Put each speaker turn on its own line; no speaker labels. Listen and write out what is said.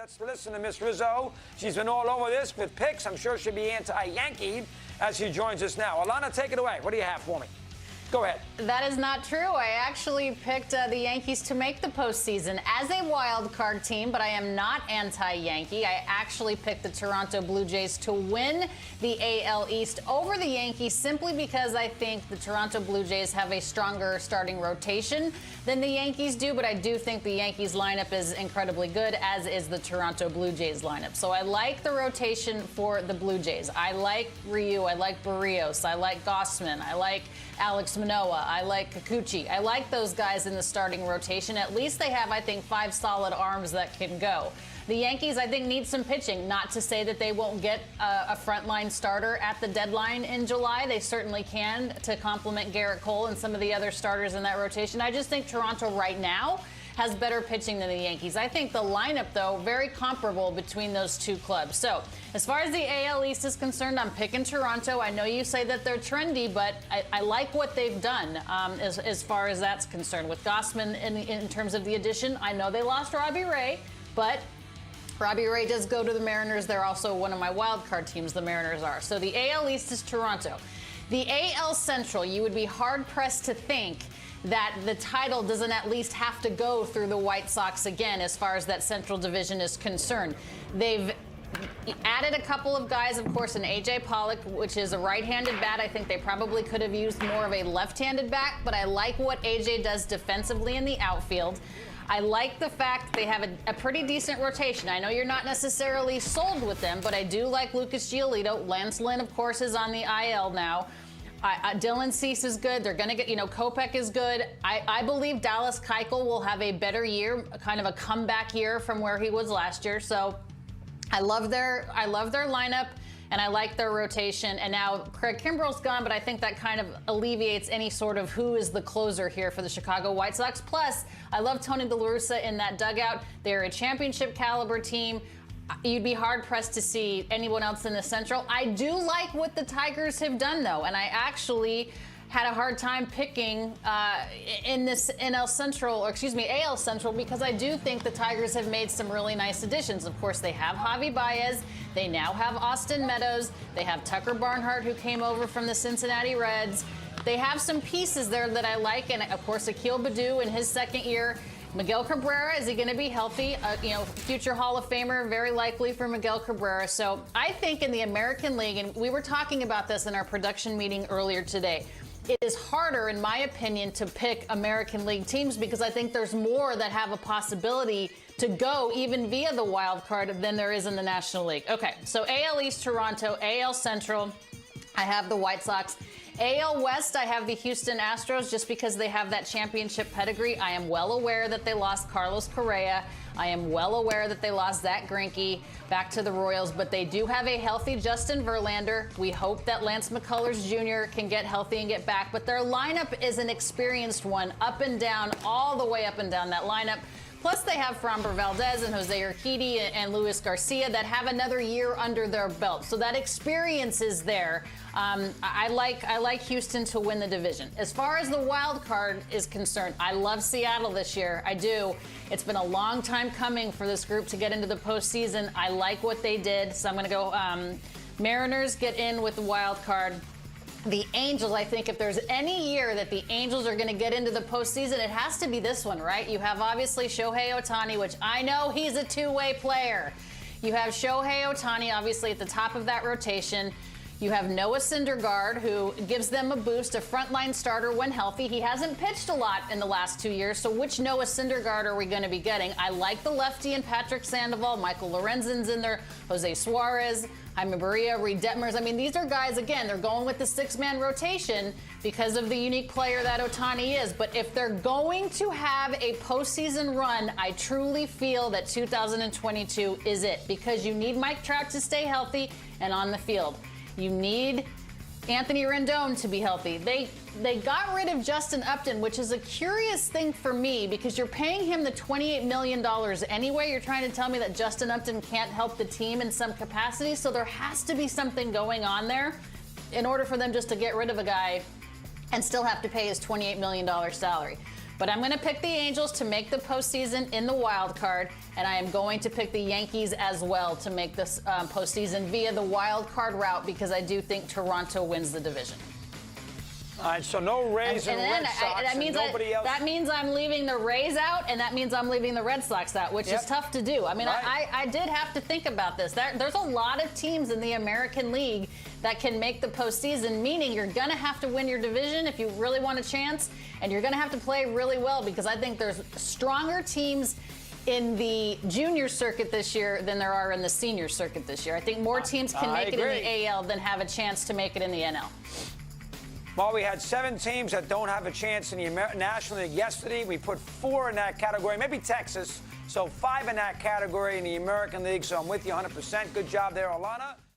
Let's listen to Miss Rizzo. She's been all over this with picks. I'm sure she'll be anti-Yankee as she joins us now. Alana, take it away. What do you have for me? Go ahead.
That is not true. I actually picked the Yankees to make the postseason as a wild card team, but I am not anti-Yankee. I actually picked the Toronto Blue Jays to win the AL East over the Yankees simply because I think the Toronto Blue Jays have a stronger starting rotation than the Yankees do, but I do think the Yankees lineup is incredibly good, as is the Toronto Blue Jays lineup. So I like the rotation for the Blue Jays. I like Ryu, I like Barrios, I like Gossman, I like Alex Manoah, I like Kikuchi. I like those guys in the starting rotation. At least they have, I think, 5 solid arms that can go. The Yankees, I think, need some pitching. Not to say that they won't get a frontline starter at the deadline in July. They certainly can, to complement Garrett Cole and some of the other starters in that rotation. I just think Toronto right now has better pitching than the Yankees. I think the lineup, though, very comparable between those two clubs. So as far as the AL East is concerned, I'm picking Toronto. I know you say that they're trendy, but I like what they've done as far as that's concerned. With Gossman in terms of the addition, I know they lost Robbie Ray, but Robbie Ray does go to the Mariners. They're also one of my wild card teams, the Mariners are. So the AL East is Toronto. The AL Central, you would be hard-pressed to think that the title doesn't at least have to go through the White Sox again as far as that Central Division is concerned. They've added a couple of guys, of course, an A.J. Pollock, which is a right-handed bat. I think they probably could have used more of a left-handed bat, but I like what A.J. does defensively in the outfield. I like the fact they have a pretty decent rotation. I know you're not necessarily sold with them, but I do like Lucas Giolito. Lance Lynn, of course, is on the IL now. Dylan Cease is good. They're going to get, Kopech is good. I believe Dallas Keuchel will have a better year, kind of a comeback year from where he was last year. So I love their lineup, and I like their rotation. And now Craig Kimbrell's gone, but I think that kind of alleviates any sort of who is the closer here for the Chicago White Sox. Plus, I love Tony La Russa in that dugout. They're a championship caliber team. You'd be hard-pressed to see anyone else in the Central. I do like what the Tigers have done, though, and I actually had a hard time picking in this AL Central, because I do think the Tigers have made some really nice additions. Of course, they have Javi Baez. They now have Austin Meadows. They have Tucker Barnhart, who came over from the Cincinnati Reds. They have some pieces there that I like, and, of course, Akil Baddoo in his second year. Miguel Cabrera, is he going to be healthy? Future Hall of Famer, very likely for Miguel Cabrera. So I think in the American League, and we were talking about this in our production meeting earlier today, it is harder, in my opinion, to pick American League teams because I think there's more that have a possibility to go even via the wild card than there is in the National League. Okay, so AL East, Toronto, AL Central, I have the White Sox. AL West, I have the Houston Astros just because they have that championship pedigree. I am well aware that they lost Carlos Correa. I am well aware that they lost Zach Greinke back to the Royals, but they do have a healthy Justin Verlander. We hope that Lance McCullers Jr. can get healthy and get back, but their lineup is an experienced one, up and down, all the way up and down that lineup. Plus, they have Framber Valdez and Jose Urquidy and Luis Garcia that have another year under their belt. So that experience is there. I like Houston to win the division. As far as the wild card is concerned, I love Seattle this year. I do. It's been a long time coming for this group to get into the postseason. I like what they did. So I'm going to go Mariners get in with the wild card. The Angels, I think if there's any year that the Angels are going to get into the postseason, it has to be this one, right? You have obviously Shohei Ohtani, which I know he's a two-way player. You have Shohei Ohtani, obviously, at the top of that rotation. You have Noah Syndergaard, who gives them a boost, a frontline starter when healthy. He hasn't pitched a lot in the last 2 years, so which Noah Syndergaard are we going to be getting? I like the lefty and Patrick Sandoval. Michael Lorenzen's in there. Jose Suarez, Jaime Barria, Reed Detmers. I mean, these are guys, again, they're going with the six-man rotation because of the unique player that Ohtani is. But if they're going to have a postseason run, I truly feel that 2022 is it because you need Mike Trout to stay healthy and on the field. You need Anthony Rendon to be healthy. They got rid of Justin Upton, which is a curious thing for me because you're paying him the $28 million anyway. You're trying to tell me that Justin Upton can't help the team in some capacity. So there has to be something going on there in order for them just to get rid of a guy and still have to pay his $28 million salary. But I'm going to pick the Angels to make the postseason in the wild card, and I am going to pick the Yankees as well to make this postseason via the wild card route because I do think Toronto wins the division.
All right, so no Rays and Red Sox, nobody else.
That means I'm leaving the Rays out, and that means I'm leaving the Red Sox out, which is tough to do. I mean, right. I did have to think about this. There's a lot of teams in the American League that can make the postseason, meaning you're going to have to win your division if you really want a chance, and you're going to have to play really well because I think there's stronger teams in the junior circuit this year than there are in the senior circuit this year. I think more teams can make it in the AL than have a chance to make it in the NL.
Well, we had 7 teams that don't have a chance in the National League yesterday. We put 4 in that category, maybe Texas. So 5 in that category in the American League. So I'm with you 100%. Good job there, Alana.